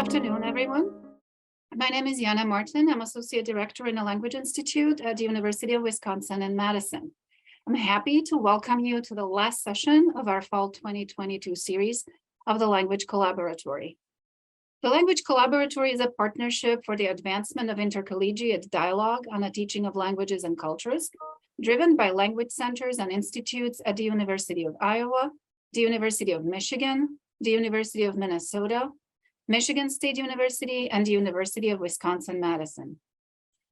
afternoon, everyone. My name is Jana Martin. I'm Associate Director in the Language Institute at the University of Wisconsin-Madison. I'm happy to welcome you to the last session of our Fall 2022 series of the Language Collaboratory. The Language Collaboratory is a partnership for the advancement of intercollegiate dialogue on the teaching of languages and cultures, driven by language centers and institutes at the University of Iowa, the University of Michigan, the University of Minnesota, Michigan State University, and the University of Wisconsin-Madison.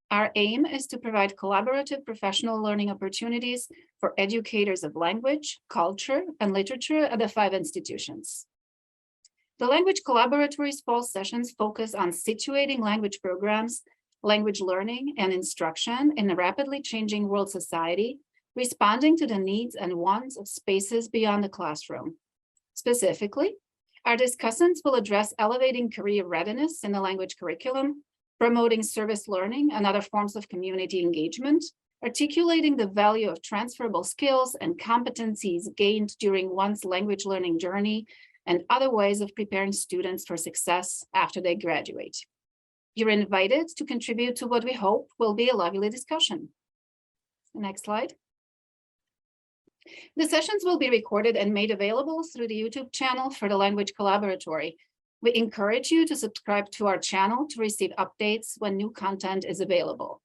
Our aim is to provide collaborative professional learning opportunities for educators of language, culture, and literature at the 5 institutions. The Language Collaboratory's fall sessions focus on situating language programs, language learning, and instruction in a rapidly changing world society, responding to the needs and wants of spaces beyond the classroom. Specifically, our discussants will address elevating career readiness in the language curriculum, promoting service learning and other forms of community engagement, articulating the value of transferable skills and competencies gained during one's language learning journey, and other ways of preparing students for success after they graduate. You're invited to contribute to what we hope will be a lively discussion. Next slide. The sessions will be recorded and made available through the YouTube channel for the Language Collaboratory. We encourage you to subscribe to our channel to receive updates when new content is available.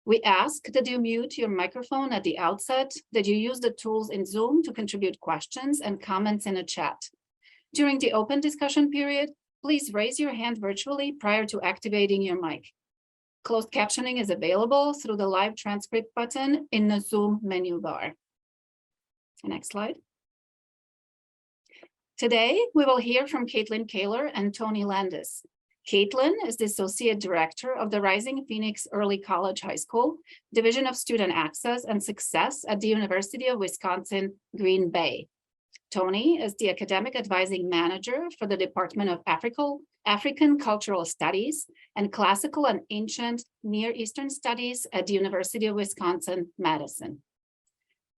We ask that you mute your microphone at the outset, that you use the tools in Zoom to contribute questions and comments in a chat. During the open discussion period, please raise your hand virtually prior to activating your mic. Closed captioning is available through the live transcript button in the Zoom menu bar. Next slide. Today, we will hear from Kaitlin Koehler and Toni Landis. Kaitlin is the Associate Director of the Rising Phoenix Early College High School, Division of Student Access and Success at the University of Wisconsin-Green Bay. Toni is the Academic Advising Manager for the Department of African Cultural Studies and Classical and Ancient Near Eastern Studies at the University of Wisconsin-Madison.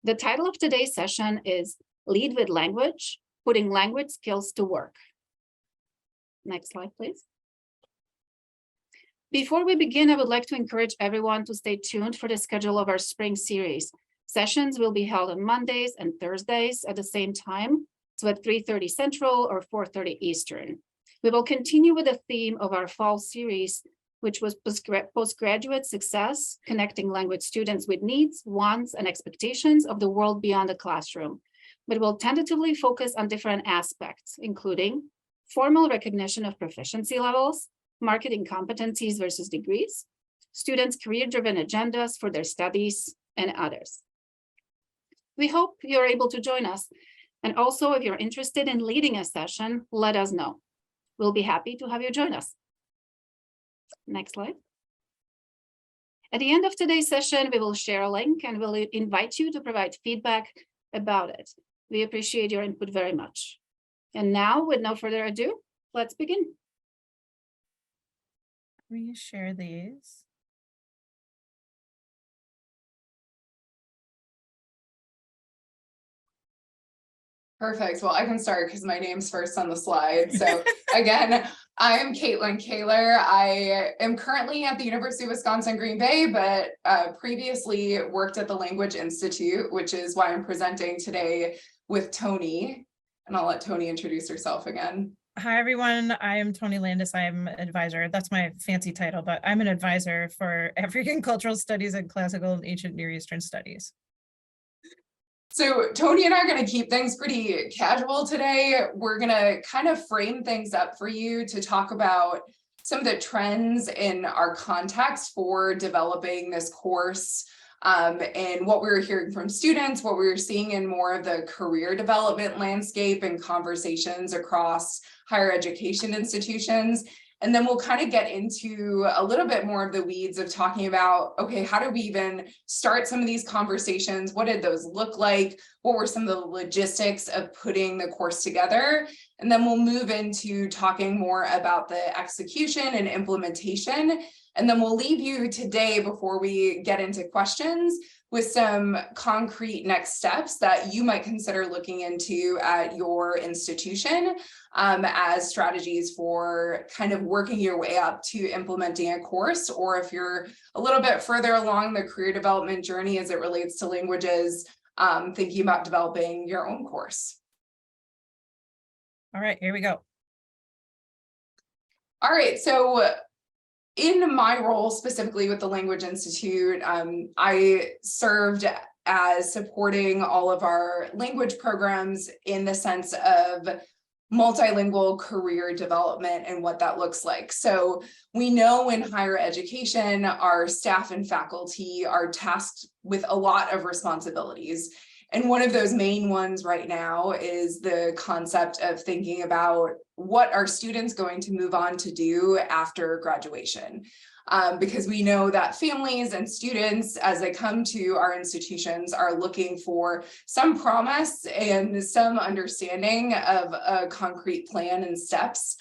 The title of today's session is Lead with Language, Putting Language Skills to Work. Next slide, please. Before we begin, I would like to encourage everyone to stay tuned for the schedule of our spring series. Sessions will be held on Mondays and Thursdays at the same time, so at 3:30 Central or 4:30 Eastern. We will continue with the theme of our fall series, which was postgraduate success, connecting language students with needs, wants, and expectations of the world beyond the classroom. But we'll tentatively focus on different aspects, including formal recognition of proficiency levels, marketing competencies versus degrees, students' career-driven agendas for their studies, and others. We hope you're able to join us. And also, if you're interested in leading a session, let us know. We'll be happy to have you join us. Next slide. At the end of today's session, we will share a link and we'll invite you to provide feedback about it. We appreciate your input very much. And now, with no further ado, let's begin. Will you share these? Perfect. Well, I can start because my name's first on the slide. So again, I'm Kaitlin Koehler. I am currently at the University of Wisconsin-Green Bay, but previously worked at the Language Institute, which is why I'm presenting today with Toni. And I'll let Toni introduce herself again. Hi, everyone. I am Toni Landis. I'm an advisor. That's my fancy title, but I'm an advisor for African Cultural Studies and Classical and Ancient Near Eastern Studies. So Toni and I are going to keep things pretty casual today. We're going to kind of frame things up for you to talk about some of the trends in our context for developing this course, and what we were hearing from students, what we were seeing in more of the career development landscape and conversations across higher education institutions. And then we'll kind of get into a little bit more of the weeds of talking about, okay, how do we even start some of these conversations? What did those look like? What were some of the logistics of putting the course together? And then we'll move into talking more about the execution and implementation. And then we'll leave you today, before we get into questions, with some concrete next steps that you might consider looking into at your institution as strategies for kind of working your way up to implementing a course, or if you're a little bit further along the career development journey as it relates to languages, thinking about developing your own course. All right, here we go. All right, so in my role specifically with the Language Institute, I served as supporting all of our language programs in the sense of multilingual career development and what that looks like. So we know in higher education, our staff and faculty are tasked with a lot of responsibilities. And one of those main ones right now is the concept of thinking about what are students going to move on to do after graduation. Because we know that families and students, as they come to our institutions, are looking for some promise and some understanding of a concrete plan and steps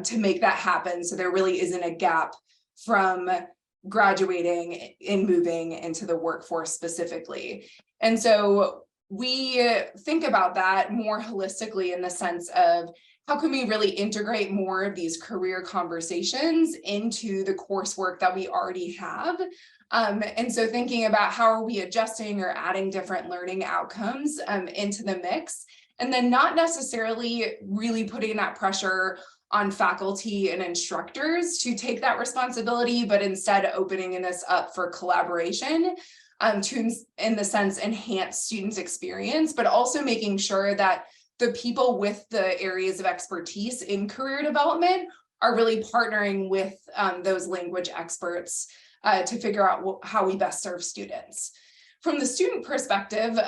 to make that happen. So there really isn't a gap from graduating and moving into the workforce specifically. And so we think about that more holistically in the sense of how can we really integrate more of these career conversations into the coursework that we already have? And so thinking about how are we adjusting or adding different learning outcomes into the mix, and then not necessarily really putting that pressure on faculty and instructors to take that responsibility, but instead opening this up for collaboration to, in the sense, enhance students' experience, but also making sure that the people with the areas of expertise in career development are really partnering with those language experts to figure out how we best serve students. From the student perspective,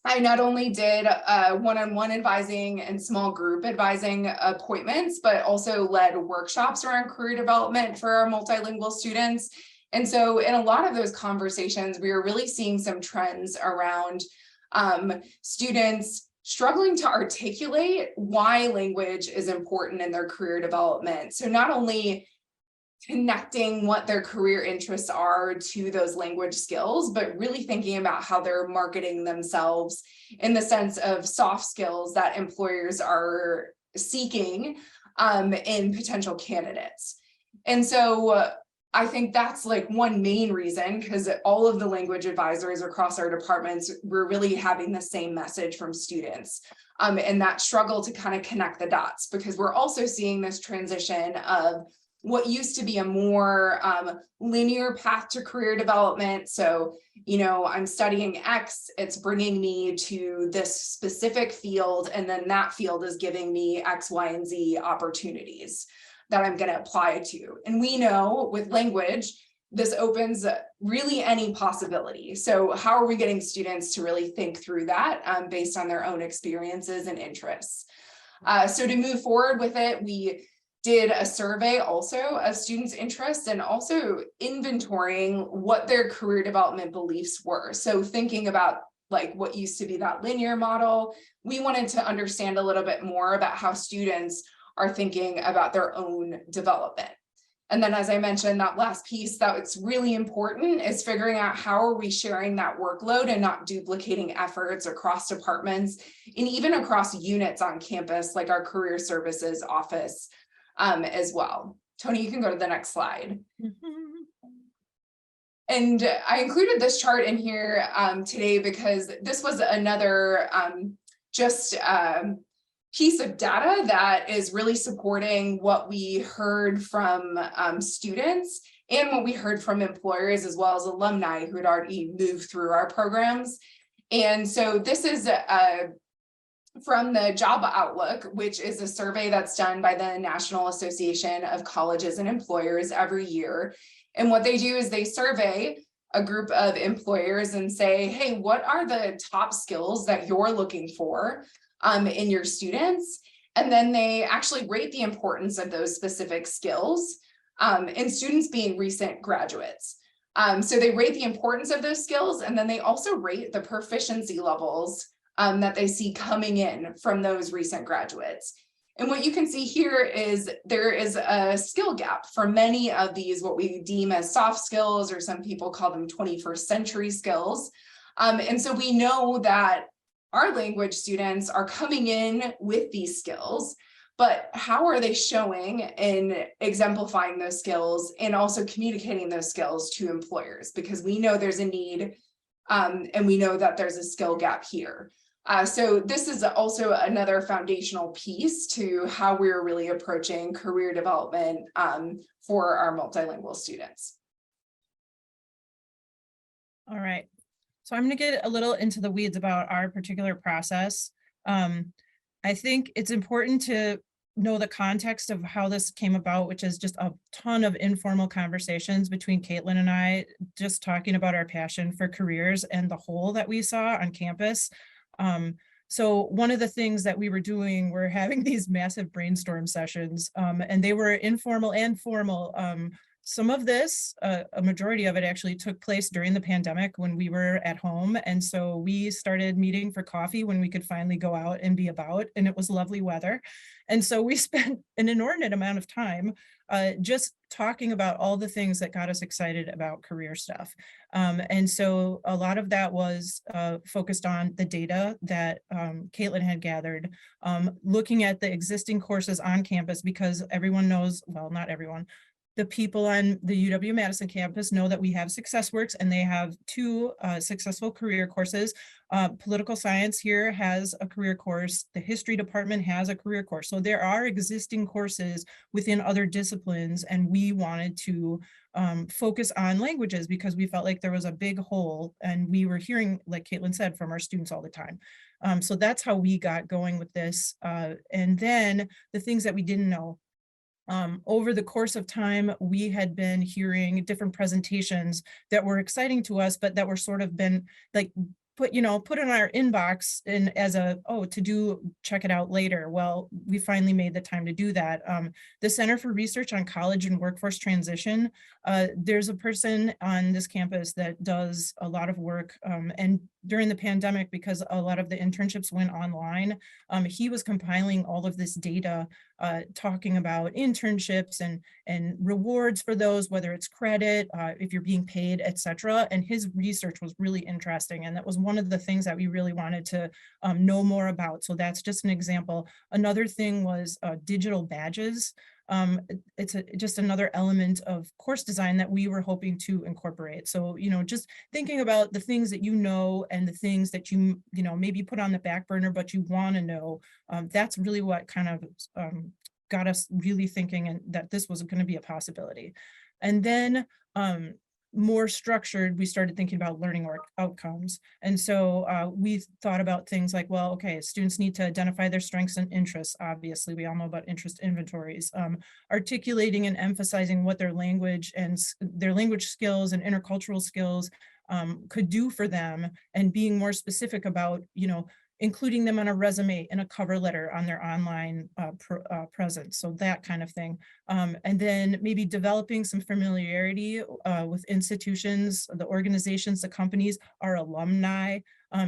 I not only did one-on-one advising and small group advising appointments, but also led workshops around career development for our multilingual students. And so in a lot of those conversations, we were really seeing some trends around students struggling to articulate why language is important in their career development. So not only connecting what their career interests are to those language skills, but really thinking about how they're marketing themselves in the sense of soft skills that employers are seeking in potential candidates. And so I think that's like one main reason, because all of the language advisors across our departments, we're really having the same message from students and that struggle to kind of connect the dots, because we're also seeing this transition of what used to be a more linear path to career development. So, you know, I'm studying X, it's bringing me to this specific field, and then that field is giving me X, Y, and Z opportunities that I'm going to apply to. And we know with language, this opens really any possibility. So how are we getting students to really think through that based on their own experiences and interests? So to move forward with it, we did a survey also of students' interests and also inventorying what their career development beliefs were. So thinking about like what used to be that linear model, we wanted to understand a little bit more about how students are thinking about their own development. And then, as I mentioned, that last piece that's really important is figuring out how are we sharing that workload and not duplicating efforts across departments and even across units on campus, like our career services office as well. Toni, you can go to the next slide. And I included this chart in here today because this was another piece of data that is really supporting what we heard from students and what we heard from employers, as well as alumni who had already moved through our programs. And so this is from the Job Outlook, which is a survey that's done by the National Association of Colleges and Employers every year. And what they do is they survey a group of employers and say, hey, what are the top skills that you're looking for in your students? And then they actually rate the importance of those specific skills in students being recent graduates. So they rate the importance of those skills, and then they also rate the proficiency levels that they see coming in from those recent graduates. And what you can see here is there is a skill gap for many of these, what we deem as soft skills, or some people call them 21st century skills. And so we know that our language students are coming in with these skills, but how are they showing and exemplifying those skills and also communicating those skills to employers? Because we know there's a need, and we know that there's a skill gap here. So this is also another foundational piece to how we're really approaching career development for our multilingual students. All right, so I'm going to get a little into the weeds about our particular process. I think it's important to know the context of how this came about, which is just a ton of informal conversations between Kaitlin and I, just talking about our passion for careers and the hole that we saw on campus. So one of the things that we were doing, we're having these massive brainstorm sessions, and they were informal and formal. Some of this, a majority of it actually took place during the pandemic when we were at home. And so we started meeting for coffee when we could finally go out and be about, and it was lovely weather. And so we spent an inordinate amount of time just talking about all the things that got us excited about career stuff. And so a lot of that was focused on the data that Kaitlin had gathered, looking at the existing courses on campus, because everyone knows, well, not everyone, the people on the UW-Madison campus know that we have SuccessWorks, and they have two successful career courses. Political science here has a career course. The history department has a career course. So there are existing courses within other disciplines, and we wanted to focus on languages because we felt like there was a big hole, and we were hearing, like Kaitlin said, from our students all the time. So that's how we got going with this. And then the things that we didn't know. Over the course of time, we had been hearing different presentations that were exciting to us, but that were sort of been like put in our inbox and as a, oh, to do, check it out later. Well, we finally made the time to do that. The Center for Research on College and Workforce Transition, there's a person on this campus that does a lot of work, and during the pandemic, because a lot of the internships went online, he was compiling all of this data, talking about internships and rewards for those, whether it's credit, if you're being paid, etc. And his research was really interesting, and that was one of the things that we really wanted to know more about. So that's just an example. Another thing was digital badges. It's just another element of course design that we were hoping to incorporate. So, just thinking about the things that and the things that maybe put on the back burner, but you want to know, that's really what kind of got us really thinking and that this was going to be a possibility. And then more structured, we started thinking about learning outcomes. And so we thought about things like, well, okay, students need to identify their strengths and interests. Obviously, we all know about interest inventories, articulating and emphasizing what their language skills and intercultural skills could do for them, and being more specific about, including them on a resume and a cover letter on their online presence. So that kind of thing. And then maybe developing some familiarity with institutions, the organizations, the companies, our alumni,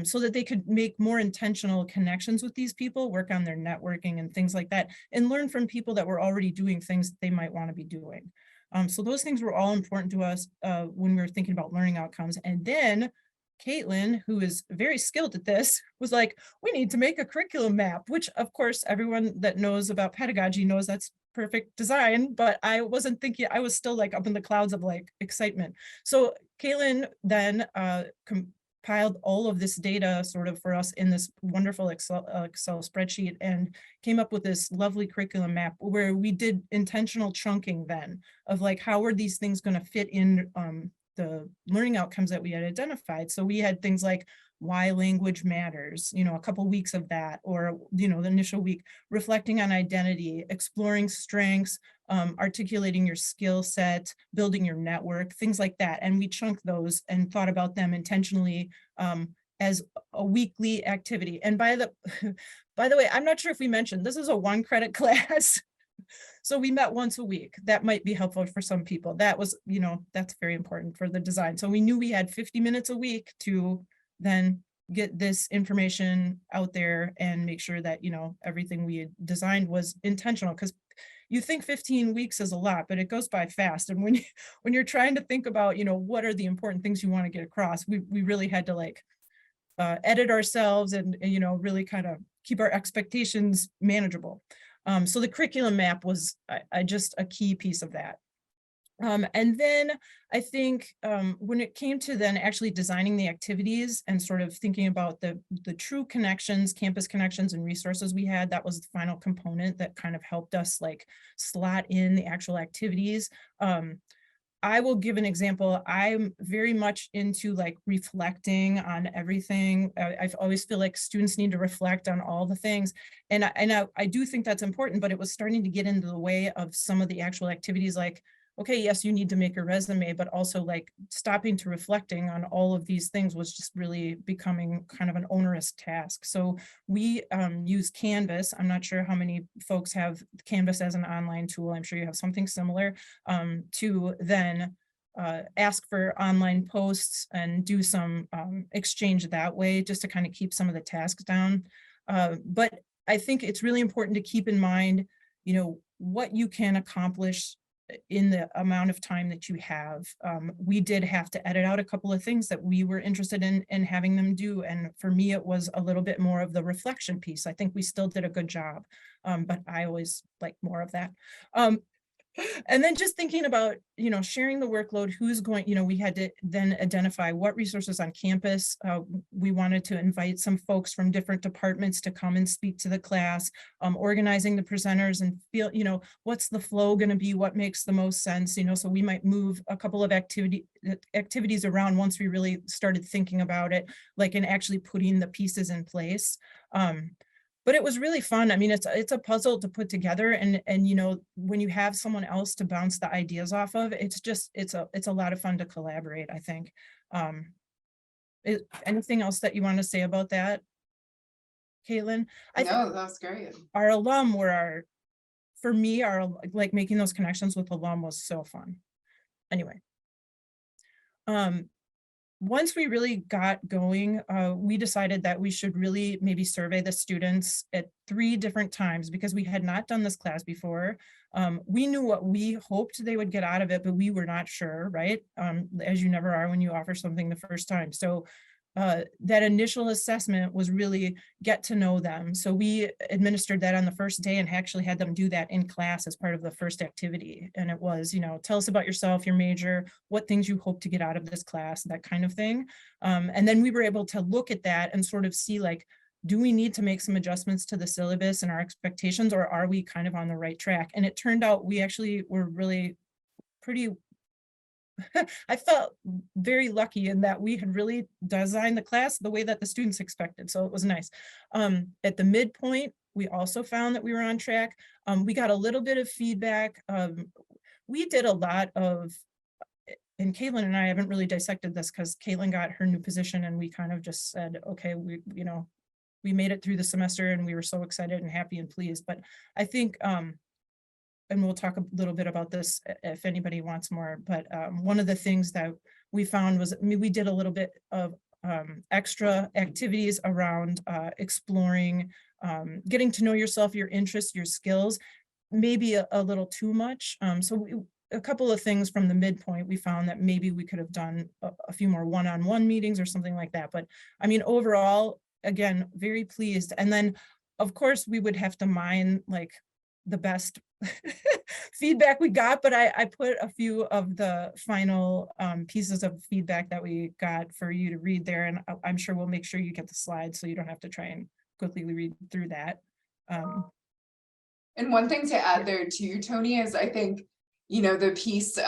so that they could make more intentional connections with these people, work on their networking and things like that, and learn from people that were already doing things that they might want to be doing. So those things were all important to us when we were thinking about learning outcomes. And then Kaitlin, who is very skilled at this, was like, we need to make a curriculum map, which of course everyone that knows about pedagogy knows that's perfect design, but I wasn't thinking, I was still like up in the clouds of like excitement. So Kaitlin then compiled all of this data sort of for us in this wonderful Excel spreadsheet, and came up with this lovely curriculum map where we did intentional chunking then of like, how are these things going to fit in the learning outcomes that we had identified. So we had things like why language matters, a couple weeks of that, or, the initial week, reflecting on identity, exploring strengths, articulating your skill set, building your network, things like that. And we chunked those and thought about them intentionally as a weekly activity. And by the way, I'm not sure if we mentioned, this is a 1-credit class. So we met once a week. That might be helpful for some people. That was, that's very important for the design. So we knew we had 50 minutes a week to then get this information out there and make sure that, you know, everything we had designed was intentional, because you think 15 weeks is a lot, but it goes by fast. And when you're trying to think about, you know, what are the important things you want to get across, we really had to like edit ourselves and, you know, really kind of keep our expectations manageable. So the curriculum map was just a key piece of that. And then I think when it came to then actually designing the activities and sort of thinking about the true connections, campus connections and resources we had, that was the final component that kind of helped us like slot in the actual activities. I will give an example. I'm very much into like reflecting on everything. I always feel like students need to reflect on all the things. And I do think that's important, but it was starting to get into the way of some of the actual activities, like, okay, yes, you need to make a resume, but also like stopping to reflecting on all of these things was just really becoming kind of an onerous task. So we use Canvas. I'm not sure how many folks have Canvas as an online tool. I'm sure you have something similar, to then ask for online posts and do some exchange that way, just to kind of keep some of the tasks down. But I think it's really important to keep in mind, you know, what you can accomplish in the amount of time that you have. We did have to edit out a couple of things that we were interested in having them do. And for me, it was a little bit more of the reflection piece. I think we still did a good job, but I always like more of that. And then just thinking about, you know, sharing the workload, who's going, you know, we had to then identify what resources on campus. We wanted to invite some folks from different departments to come and speak to the class, organizing the presenters and feel, you know, what's the flow going to be, what makes the most sense, you know, so we might move a couple of activities around once we really started thinking about it, like, and actually putting the pieces in place. But it was really fun. I mean, it's a puzzle to put together, and you know, when you have someone else to bounce the ideas off of, it's a lot of fun to collaborate, I think. Anything else that you want to say about that, Kaitlin? No, that's great. Our alum were for me, like making those connections with alum was so fun. Anyway. Once we really got going, we decided that we should really maybe survey the students at 3 different times, because we had not done this class before. We knew what we hoped they would get out of it, but we were not sure, right? As you never are when you offer something the first time. So that initial assessment was really get to know them. So we administered that on the first day and actually had them do that in class as part of the first activity. And it was, you know, tell us about yourself, your major, what things you hope to get out of this class, that kind of thing. And then we were able to look at that and sort of see, like, do we need to make some adjustments to the syllabus and our expectations, or are we kind of on the right track? And it turned out we actually were really pretty I felt very lucky in that we had really designed the class the way that the students expected. So it was nice. At the midpoint, we also found that we were on track. We got a little bit of feedback. We did a lot of, and Kaitlin and I haven't really dissected this because Kaitlin got her new position and we kind of just said, okay, we made it through the semester and we were so excited and happy and pleased. But I think, and we'll talk a little bit about this if anybody wants more, but one of the things that we found was, I mean, we did a little bit of extra activities around exploring, getting to know yourself, your interests, your skills, maybe a little too much. So a couple of things from the midpoint, we found that maybe we could have done a few more one-on-one meetings or something like that. But I mean, overall, again, very pleased. And then, of course, we would have to mine like the best feedback we got, but I put a few of the final pieces of feedback that we got for you to read there, and I'm sure we'll make sure you get the slides so you don't have to try and quickly read through that. And one thing to add there too, Toni, is I think, you know, the piece,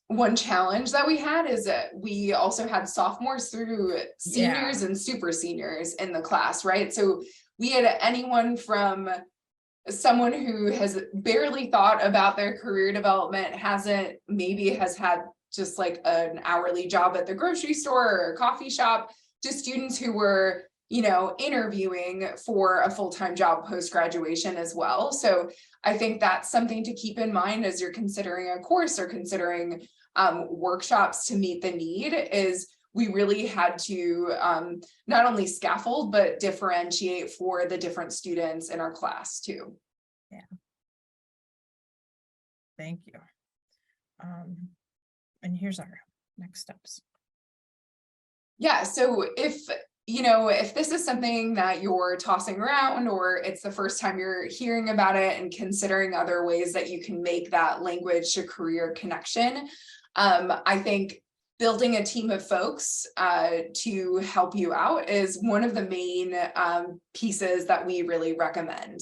one challenge that we had is that we also had sophomores through seniors and super seniors in the class, right? So we had anyone from someone who has barely thought about their career development, maybe has had just like an hourly job at the grocery store or a coffee shop, to students who were, you know, interviewing for a full-time job post-graduation as well. So I think that's something to keep in mind as you're considering a course or considering workshops to meet the need, is we really had to not only scaffold, but differentiate for the different students in our class too. Yeah. Thank you. And here's our next steps. Yeah, so if this is something that you're tossing around, or it's the first time you're hearing about it and considering other ways that you can make that language to career connection, I think building a team of folks to help you out is one of the main pieces that we really recommend.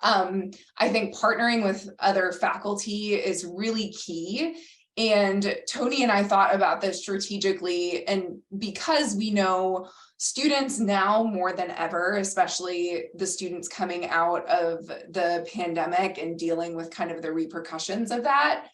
I think partnering with other faculty is really key. And Toni and I thought about this strategically, and because we know students now more than ever, especially the students coming out of the pandemic and dealing with kind of the repercussions of that,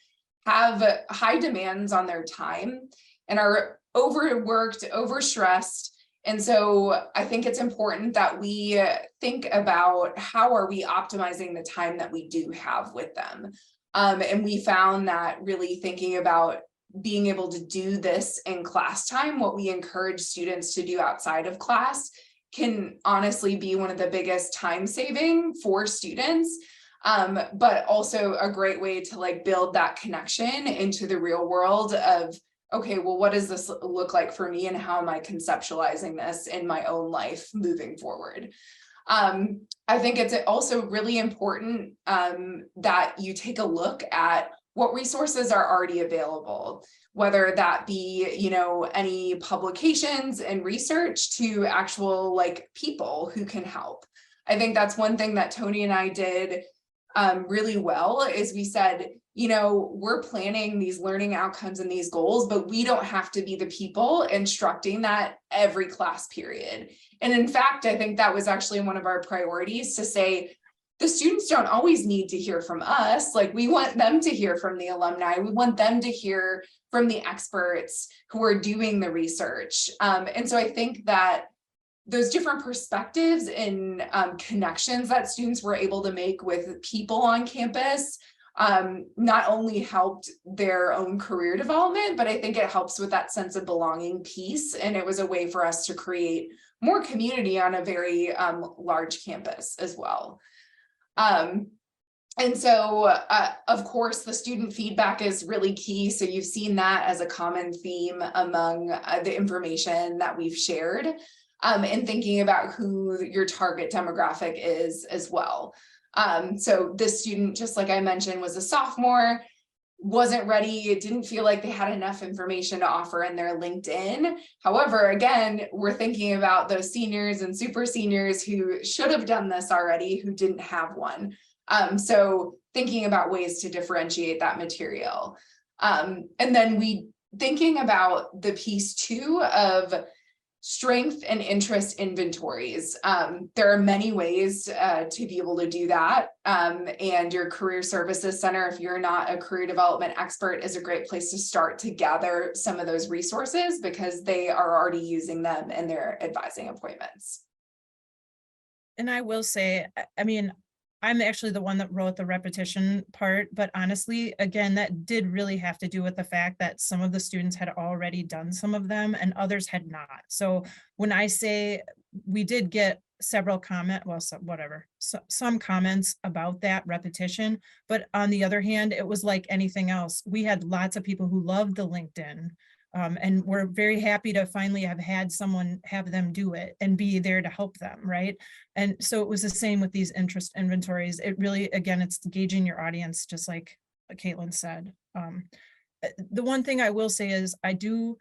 have high demands on their time and are overworked, overstressed. And so I think it's important that we think about how are we optimizing the time that we do have with them. And we found that really thinking about being able to do this in class time, what we encourage students to do outside of class, can honestly be one of the biggest time saving for students, but also a great way to like build that connection into the real world of, okay, well, what does this look like for me and how am I conceptualizing this in my own life moving forward? I think it's also really important that you take a look at what resources are already available, whether that be, any publications and research to actual like people who can help. I think that's one thing that Toni and I did really well is we said, we're planning these learning outcomes and these goals, but we don't have to be the people instructing that every class period. And in fact, I think that was actually one of our priorities to say, the students don't always need to hear from us. Like we want them to hear from the alumni. We want them to hear from the experts who are doing the research. And so I think that those different perspectives and connections that students were able to make with people on campus not only helped their own career development, but I think it helps with that sense of belonging piece. And it was a way for us to create more community on a very large campus as well. And so, of course, the student feedback is really key. So you've seen that as a common theme among the information that we've shared, and thinking about who your target demographic is as well. So this student, just like I mentioned, was a sophomore, wasn't ready, didn't feel like they had enough information to offer in their LinkedIn. However, again, we're thinking about those seniors and super seniors who should have done this already, who didn't have one. So thinking about ways to differentiate that material. And then thinking about the piece too of strength and interest inventories. There are many ways to be able to do that. And your career services center, if you're not a career development expert, is a great place to start to gather some of those resources because they are already using them in their advising appointments. And I will say, I'm actually the one that wrote the repetition part, but honestly, again, that did really have to do with the fact that some of the students had already done some of them and others had not. So when I say we did get several some comments about that repetition, but on the other hand, it was like anything else. We had lots of people who loved the LinkedIn. And we're very happy to finally have had someone have them do it and be there to help them, right? And so it was the same with these interest inventories. It really, again, it's gauging your audience, just like Kaitlin said. The one thing I will say is I do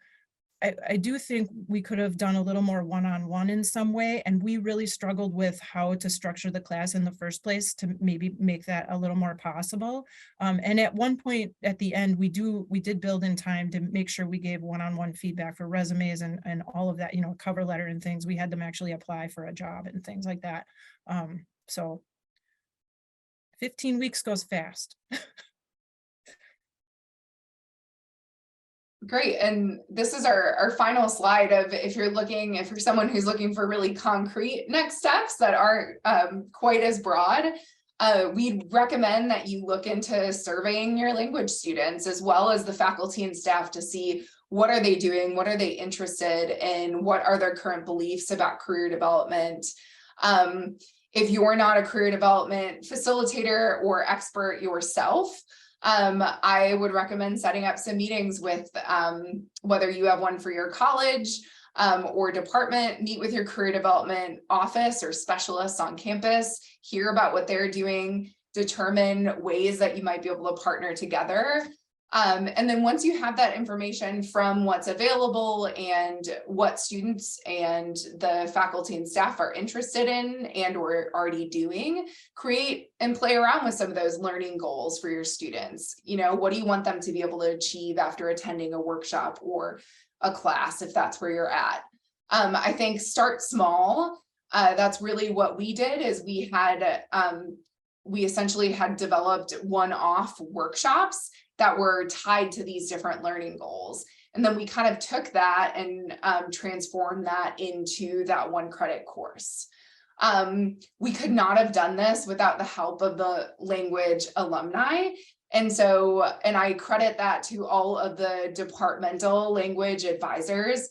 think we could have done a little more one-on-one in some way, and we really struggled with how to structure the class in the first place to maybe make that a little more possible. And at one point at the end, we did build in time to make sure we gave one-on-one feedback for resumes and all of that, cover letter and things. We had them actually apply for a job and things like that. So 15 weeks goes fast. Great. And this is our final slide of if you're someone who's looking for really concrete next steps that aren't quite as broad, we recommend that you look into surveying your language students as well as the faculty and staff to see what are they doing? What are they interested in? What are their current beliefs about career development? If you're not a career development facilitator or expert yourself, I would recommend setting up some meetings with, whether you have one for your college or department, meet with your career development office or specialists on campus, hear about what they're doing, determine ways that you might be able to partner together. And then once you have that information from what's available and what students and the faculty and staff are interested in and or already doing, create and play around with some of those learning goals for your students. You know, what do you want them to be able to achieve after attending a workshop or a class, if that's where you're at? I think start small. That's really what we did, is we essentially had developed one-off workshops that were tied to these different learning goals. And then we kind of took that and transformed that into that 1 credit course. We could not have done this without the help of the language alumni. And so, and I credit that to all of the departmental language advisors,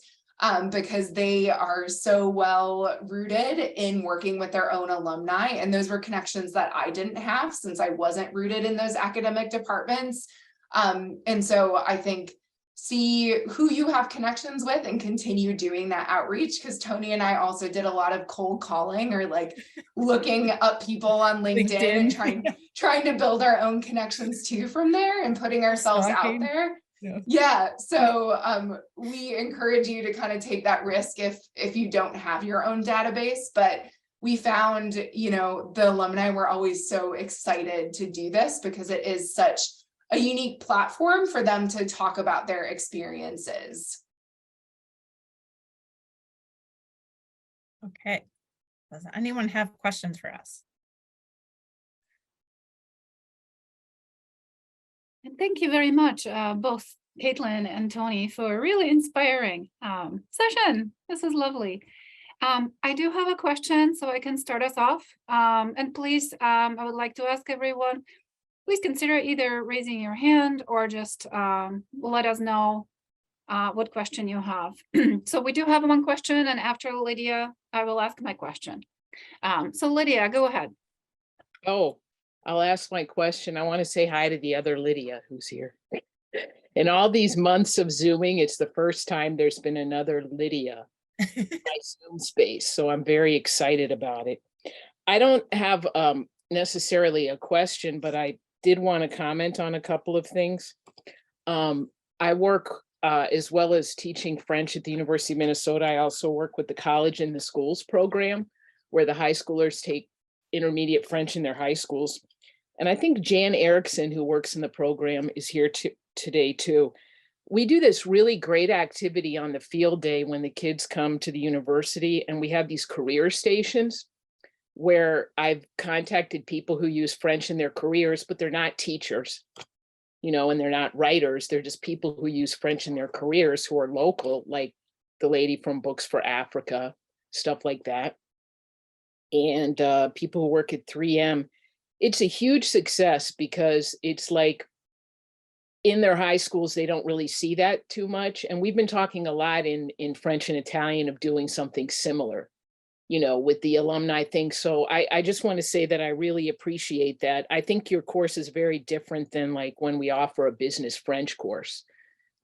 because they are so well rooted in working with their own alumni. And those were connections that I didn't have since I wasn't rooted in those academic departments. And so I think see who you have connections with and continue doing that outreach, because Toni and I also did a lot of cold calling or like looking up people on LinkedIn and trying to build our own connections too from there and putting ourselves out there. Yeah. So we encourage you to kind of take that risk if you don't have your own database. But we found, you know, the alumni were always so excited to do this because it is such a unique platform for them to talk about their experiences. Okay. Does anyone have questions for us? And thank you very much, both Kaitlin and Toni, for a really inspiring session. This is lovely. I do have a question, so I can start us off. And please, I would like to ask everyone, please consider either raising your hand or just let us know what question you have. So we do have one question, and after Lydia, I will ask my question. So Lydia, go ahead. Oh, I'll ask my question. I want to say hi to the other Lydia who's here. In all these months of Zooming, it's the first time there's been another Lydia in my Zoom space. So I'm very excited about it. I don't have necessarily a question, but I did want to comment on a couple of things. I work as well as teaching French at the University of Minnesota. I also work with the College in the Schools program, where the high schoolers take intermediate French in their high schools. And I think Jan Erickson, who works in the program, is here today too. We do this really great activity on the field day when the kids come to the university, and we have these career stations where I've contacted people who use French in their careers, but they're not teachers, you know, and they're not writers. They're just people who use French in their careers who are local, like the lady from Books for Africa, stuff like that. And people who work at 3M. It's a huge success because it's like in their high schools, they don't really see that too much. And we've been talking a lot in French and Italian of doing something similar, you know, with the alumni thing. So I just want to say that I really appreciate that. I think your course is very different than like when we offer a business French course,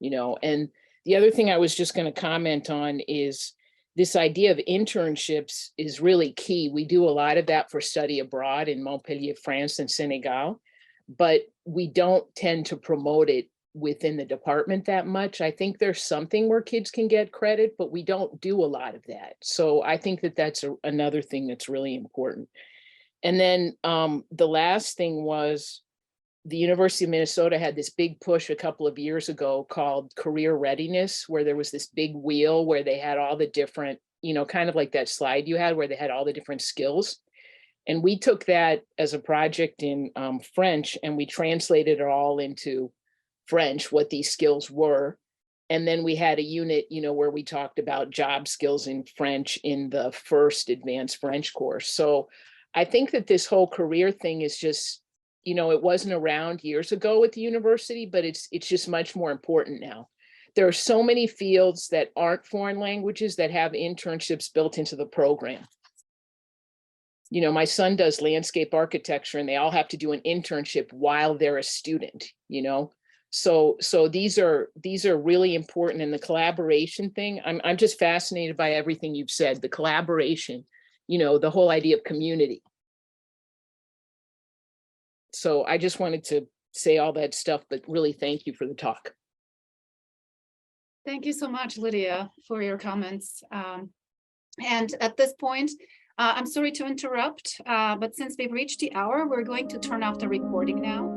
you know. And the other thing I was just going to comment on is this idea of internships is really key. We do a lot of that for study abroad in Montpellier, France and Senegal, but we don't tend to promote it within the department that much. I think there's something where kids can get credit, but we don't do a lot of that. So I think that that's another thing that's really important. And then the last thing was the University of Minnesota had this big push a couple of years ago called Career Readiness, where there was this big wheel where they had all the different, you know, kind of like that slide you had where they had all the different skills. And we took that as a project in French, and we translated it all into French, what these skills were. And then we had a unit, you know, where we talked about job skills in French in the first advanced French course. So I think that this whole career thing is just, you know, it wasn't around years ago at the university, but it's just much more important now There are so many fields that aren't foreign languages that have internships built into the program. You know, my son does landscape architecture and they all have to do an internship while they're a student, you know? So these are really important. And the collaboration thing, I'm just fascinated by everything you've said, the collaboration, you know, the whole idea of community. So I just wanted to say all that stuff, but really thank you for the talk. Thank you so much, Lydia, for your comments. And at this point, I'm sorry to interrupt, but since we've reached the hour, we're going to turn off the recording now.